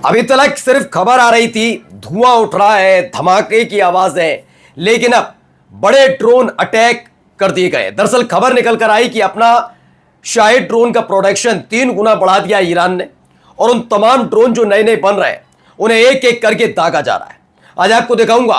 अभी तक सिर्फ खबर आ रही थी, धुआं उठ रहा है, धमाके की आवाजें, लेकिन अब बड़े ड्रोन अटैक कर दिए गए। दरअसल खबर निकल कर आई कि अपना शाहिद ड्रोन का प्रोडक्शन 3 गुना बढ़ा दिया ईरान ने, और उन तमाम ड्रोन जो नए नए बन रहे हैं उन्हें एक एक करके दागा जा रहा है। आज आपको दिखाऊंगा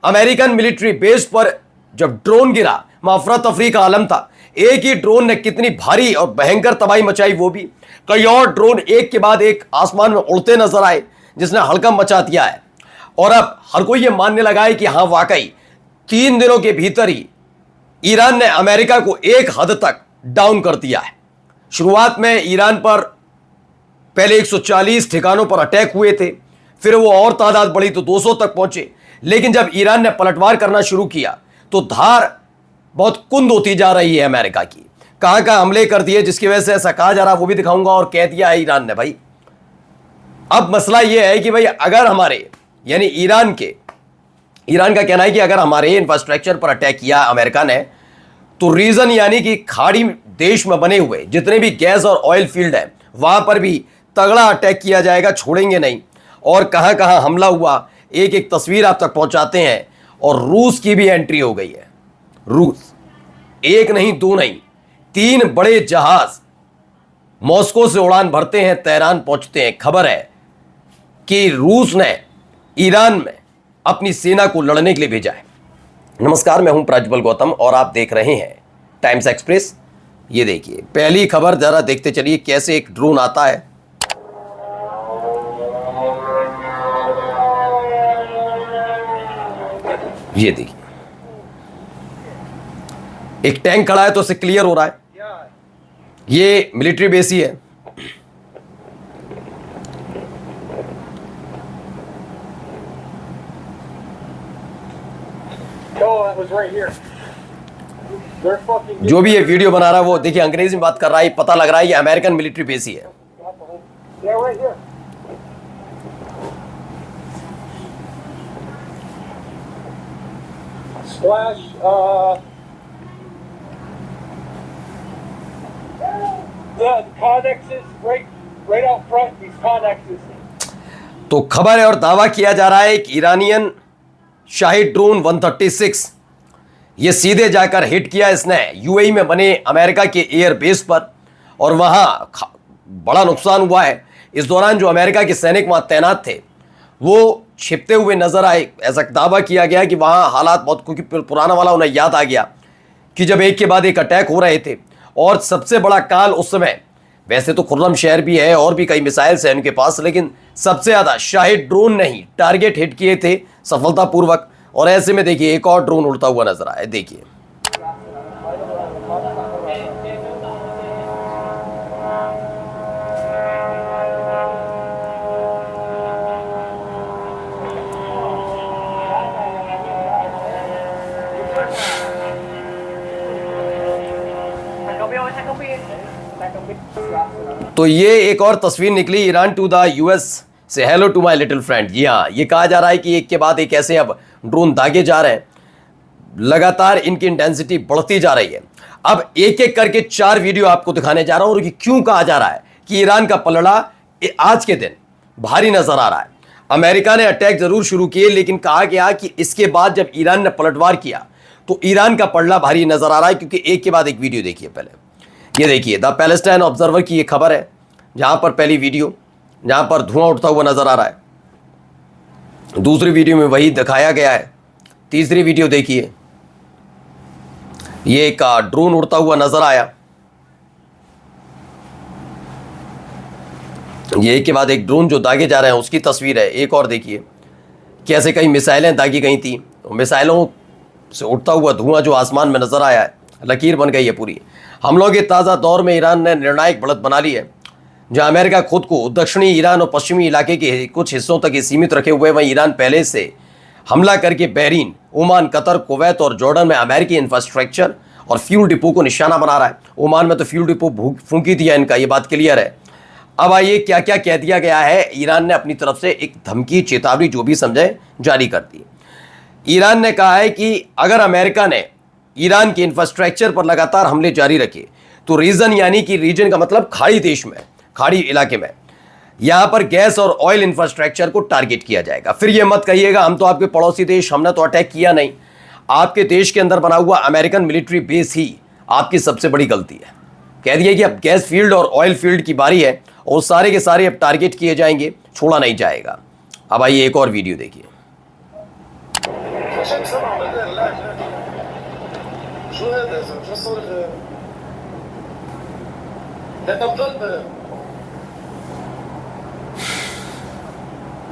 अमेरिकन मिलिट्री बेस पर जब ड्रोन गिरा, अफरा तफरी का आलम था। एक ही ड्रोन ने कितनी भारी और भयंकर तबाही मचाई, वो भी कई और ड्रोन एक के बाद एक आसमान में उड़ते नजर आए, जिसने हड़कंप मचा दिया है। और अब हर कोई ये मानने लगा है कि हाँ, वाकई 3 दिनों के भीतर ही ईरान ने अमेरिका को एक हद तक डाउन कर दिया है। शुरुआत में ईरान पर पहले 140 ठिकानों पर अटैक हुए थे, फिर वो और तादाद बढ़ी तो 200 तक पहुंचे। लेकिन जब ईरान ने पलटवार करना शुरू किया तो धार बहुत कुंद होती जा रही है अमेरिका की। कहां कहां हमले कर दिए, जिसकी वजह से ऐसा कहा जा रहा, वो भी दिखाऊंगा। और कह दिया है ईरान ने भाई, अब मसला यह है कि भाई अगर हमारे यानी ईरान का कहना है कि अगर हमारे इंफ्रास्ट्रक्चर पर अटैक किया अमेरिका ने, तो रीजन यानी कि खाड़ी देश में बने हुए जितने भी गैस और ऑयल फील्ड है वहां पर भी तगड़ा अटैक किया जाएगा, छोड़ेंगे नहीं। और कहां कहां हमला हुआ, एक एक तस्वीर आप तक पहुंचाते हैं। और रूस की भी एंट्री हो गई है। रूस एक नहीं, दो नहीं, 3 बड़े जहाज मॉस्को से उड़ान भरते हैं, तेहरान पहुंचते हैं। खबर है कि रूस ने ईरान में अपनी सेना को लड़ने के लिए भेजा है। नमस्कार, मैं हूं प्रज्वल गौतम और आप देख रहे हैं टाइम्स एक्सप्रेस। ये देखिए पहली खबर, जरा देखते चलिए कैसे एक ड्रोन आता है। ये देखिए एक टैंक खड़ा है तो उसे क्लियर हो रहा है। ये मिलिट्री बेस ही है। जो भी ये वीडियो बना रहा है वो देखिए अंग्रेजी में बात कर रहा है, पता लग रहा है ये अमेरिकन मिलिट्री बेस ही है। तो खबर है और दावा किया जा रहा है कि ईरानियन शाहिद ड्रोन 136 ये सीधे जाकर हिट किया इसने यूएई में बने अमेरिका के एयर बेस पर, और वहां बड़ा नुकसान हुआ है। इस दौरान जो अमेरिका के सैनिक वहां तैनात थे वो छिपते हुए नजर आए। ऐसा दावा किया गया कि वहां हालात बहुत, क्योंकि पुराना वाला उन्हें याद आ गया कि जब एक के बाद एक अटैक हो रहे थे। और सबसे बड़ा काल उस समय, वैसे तो खुर्रम शहर भी है और भी कई मिसाइल्स हैं उनके पास, लेकिन सबसे ज्यादा शाहिद ड्रोन ने ही टारगेट हिट किए थे सफलतापूर्वक। और ऐसे में देखिए एक और ड्रोन उड़ता हुआ नजर आया। देखिए तो ये एक और तस्वीर निकली, ईरान टू द यूएस से hello to my little friend. जी हाँ, ये कहा जा रहा है कि एक के बाद एक ऐसे अब ड्रोन दागे जा रहे हैं, लगातार इनकी इंटेंसिटी बढ़ती जा रही है। अब एक एक करके 4 वीडियो आपको दिखाने जा रहा हूं, और क्यों कहा जा रहा है कि ईरान का पलड़ा आज के दिन भारी नजर आ रहा है। अमेरिका ने अटैक जरूर शुरू किए, लेकिन कहा गया कि इसके बाद जब ईरान ने पलटवार किया तो ईरान का पलड़ा भारी नजर आ रहा है। क्योंकि एक के बाद एक वीडियो देखिए। पहले ये देखिए द पैलेस्टाइन ऑब्जर्वर की ये खबर है, जहां पर पहली वीडियो जहां पर धुआं उठता हुआ नजर आ रहा है, दूसरी वीडियो में वही दिखाया गया है, तीसरी वीडियो देखिए ये एक ड्रोन उड़ता हुआ नजर आया। ये एक के बाद एक ड्रोन जो दागे जा रहे हैं उसकी तस्वीर है। एक और देखिए कैसे कई मिसाइलें दागी गई थी, मिसाइलों से उड़ता हुआ धुआं जो आसमान में नजर आया है, लकीर बन गई है पूरी। हमलों के ताज़ा दौर में ईरान ने निर्णायक बढ़त बना ली है। जहां अमेरिका खुद को दक्षिणी ईरान और पश्चिमी इलाके के कुछ हिस्सों तक ही सीमित रखे हुए, वहीं ईरान पहले से हमला करके बहरीन, ओमान, कतर, कुवैत और जॉर्डन में अमेरिकी इंफ्रास्ट्रक्चर और फ्यूल डिपो को निशाना बना रहा है। ओमान में तो फ्यूल डिपो फूंकी दिया इनका, ये बात क्लियर है। अब आइए क्या क्या कह दिया गया है। ईरान ने अपनी तरफ से एक धमकी, चेतावनी जो भी समझे, जारी कर दी। ईरान ने कहा है कि अगर अमेरिका ने ईरान के इंफ्रास्ट्रक्चर पर लगातार हमले जारी रखे तो रीजन यानी कि रीजन का मतलब खाड़ी देश में, खाड़ी इलाके में, यहां पर गैस और ऑयल इंफ्रास्ट्रक्चर को टारगेट किया जाएगा। फिर यह मत कहिएगा हम तो आपके पड़ोसी देश, हमने तो अटैक किया नहीं। आपके देश के अंदर बना हुआ अमेरिकन मिलिट्री बेस ही आपकी सबसे बड़ी गलती है। कह दिए कि अब गैस फील्ड और ऑयल फील्ड की बारी है और सारे के सारे अब टारगेट किए जाएंगे, छोड़ा नहीं जाएगा। अब आइए एक और वीडियो देखिए।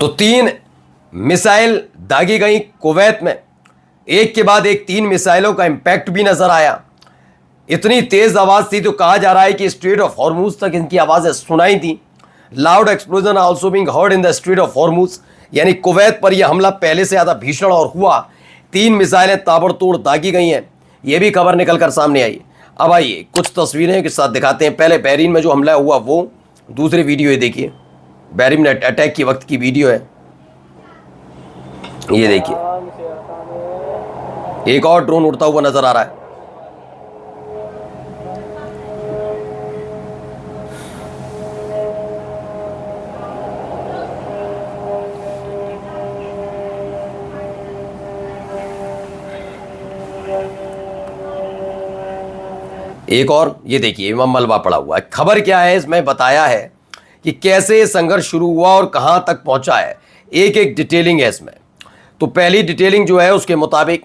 तो 3 मिसाइल दागी गई कुवैत में, एक के बाद एक 3 मिसाइलों का इंपैक्ट भी नजर आया। इतनी तेज आवाज थी तो कहा जा रहा है कि स्ट्रेट ऑफ हॉर्मुज तक इनकी आवाजें सुनाई थी। Loud explosion also being heard in the straight of Hormuz, यानी कुवैत पर यह हमला पहले से ज्यादा भीषण और हुआ। 3 मिसाइलें ताबड़तोड़ दागी गई हैं, यह भी खबर निकलकर सामने आई। अब आइए कुछ तस्वीरें के साथ दिखाते हैं। पहले बहरीन में जो हमला हुआ वो दूसरी वीडियो है, देखिए बहरीन में अटैक के वक्त की वीडियो है, ये देखिए। एक और ड्रोन उड़ता हुआ नजर आ रहा है। एक और ये देखिए मलबा पड़ा हुआ है। खबर क्या है इसमें बताया है कि कैसे संघर्ष शुरू हुआ और कहां तक पहुंचा है, एक एक डिटेलिंग है इसमें। तो पहली डिटेलिंग जो है उसके मुताबिक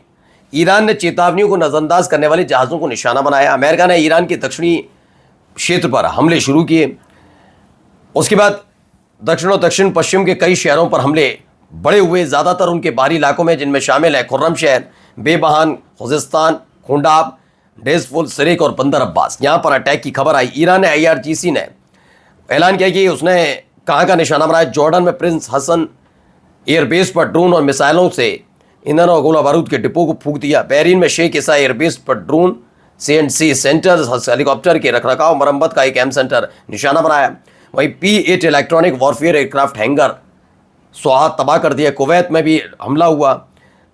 ईरान ने चेतावनियों को नज़रअंदाज करने वाले जहाज़ों को निशाना बनाया। अमेरिका ने ईरान के दक्षिणी क्षेत्र पर हमले शुरू किए। उसके बाद दक्षिण और दक्षिण पश्चिम के कई शहरों पर हमले बड़े हुए, ज़्यादातर उनके बाहरी इलाकों में, जिनमें शामिल है खुर्रम शहर, बेबहान, खुजिस्तान, खुंडाब, डेजफुल, सिरिक और बंदर अब्बास। यहाँ पर अटैक की खबर आई। ईरान ने IRGC ने ऐलान किया कि उसने कहाँ का निशाना बनाया। जॉर्डन में प्रिंस हसन एयरबेस पर ड्रोन और मिसाइलों से ईंधन और गोला बारूद के डिपो को फूंक दिया। बहरीन में शेख ईसा एयरबेस पर ड्रोन, CNC सेंटर, हेलीकॉप्टर के रखरखाव मरम्मत का एक सेंटर निशाना बनाया। वहीं P-8 electronic warfare aircraft hanger स्वाहा तबाह कर दिया। कुवैत में भी हमला हुआ।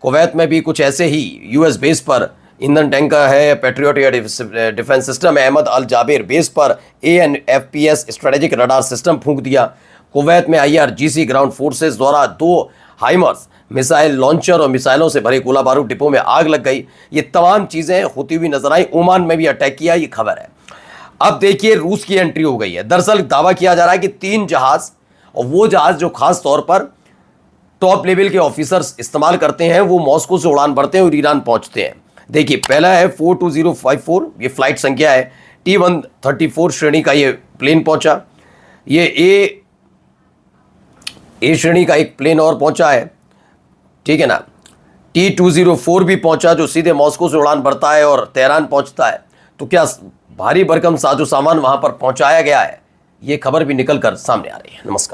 कुवैत में भी कुछ ऐसे ही US बेस पर ईंधन टैंकर है, पेट्रियट एयर डिफेंस सिस्टम है। अहमद अल जाबेर बेस पर ANFPS स्ट्रेटेजिक रडार सिस्टम फूंक दिया। कुवैत में IRGC ग्राउंड फोर्सेस द्वारा 2 हाइमर्स मिसाइल लॉन्चर और मिसाइलों से भरे गोला बारूद डिपो में आग लग गई। ये तमाम चीज़ें होती हुई नजर आई। ओमान में भी अटैक किया, ये खबर है। अब देखिए रूस की एंट्री हो गई है। दरअसल दावा किया जा रहा है कि 3 जहाज, और वो जहाज जो खास तौर पर टॉप लेवल के ऑफिसर्स इस्तेमाल करते हैं, वो मॉस्को से उड़ान भरते हैं और ईरान पहुंचते हैं। देखिए पहला है 42054, ये फ्लाइट संख्या है। T-134 श्रेणी का ये प्लेन पहुंचा। ये ए श्रेणी का एक प्लेन और पहुंचा है, ठीक है ना। T-204 भी पहुंचा जो सीधे मॉस्को से उड़ान भरता है और तेहरान पहुंचता है। तो क्या भारी भरकम साजो सामान वहां पर पहुंचाया गया है, ये खबर भी निकल कर सामने आ रही है। नमस्कार।